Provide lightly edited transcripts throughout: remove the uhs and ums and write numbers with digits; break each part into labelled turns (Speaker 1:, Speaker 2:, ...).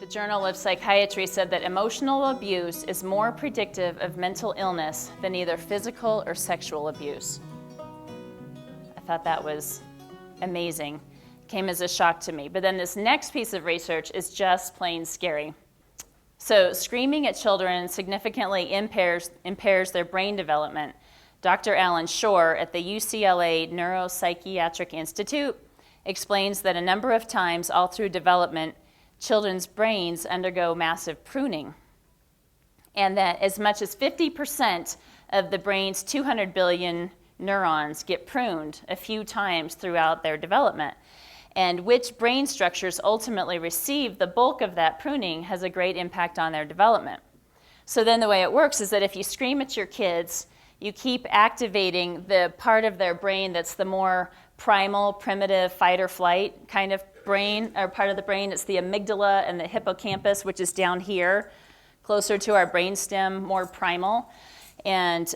Speaker 1: The Journal of Psychiatry said that emotional abuse is more predictive of mental illness than either physical or sexual abuse. I thought that was amazing. Came as a shock to me. But then this next piece of research is just plain scary. So screaming at children significantly impairs their brain development. Dr. Alan Shore at the UCLA Neuropsychiatric Institute explains that a number of times all through development, children's brains undergo massive pruning, and that as much as 50% of the brain's 200 billion neurons get pruned a few times throughout their development. And which brain structures ultimately receive the bulk of that pruning has a great impact on their development. So then the way it works is that if you scream at your kids, you keep activating the part of their brain that's the more primal, primitive, fight or flight kind of brain, or part of the brain. It's the amygdala and the hippocampus, which is down here, closer to our brainstem, more primal. And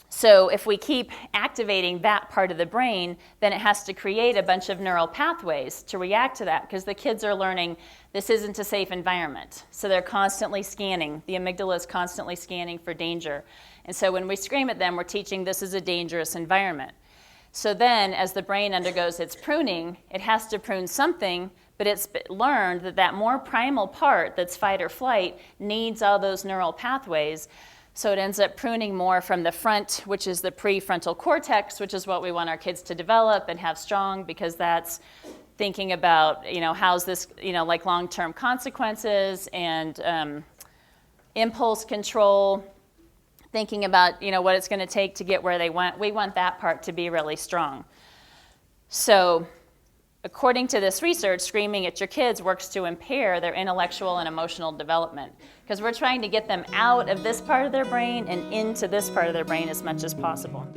Speaker 1: so if we keep activating that part of the brain, then it has to create a bunch of neural pathways to react to that, because the kids are learning this isn't a safe environment. So they're constantly scanning. The amygdala is constantly scanning for danger. And so when we scream at them, we're teaching this is a dangerous environment. So then, as the brain undergoes its pruning, it has to prune something, but it's learned that that more primal part that's fight or flight needs all those neural pathways. So it ends up pruning more from the front, which is the prefrontal cortex, which is what we want our kids to develop and have strong, because that's thinking about, how's this, like long-term consequences and impulse control, thinking about, what it's going to take to get where they want. We want that part to be really strong. So according to this research, screaming at your kids works to impair their intellectual and emotional development, because we're trying to get them out of this part of their brain and into this part of their brain as much as possible.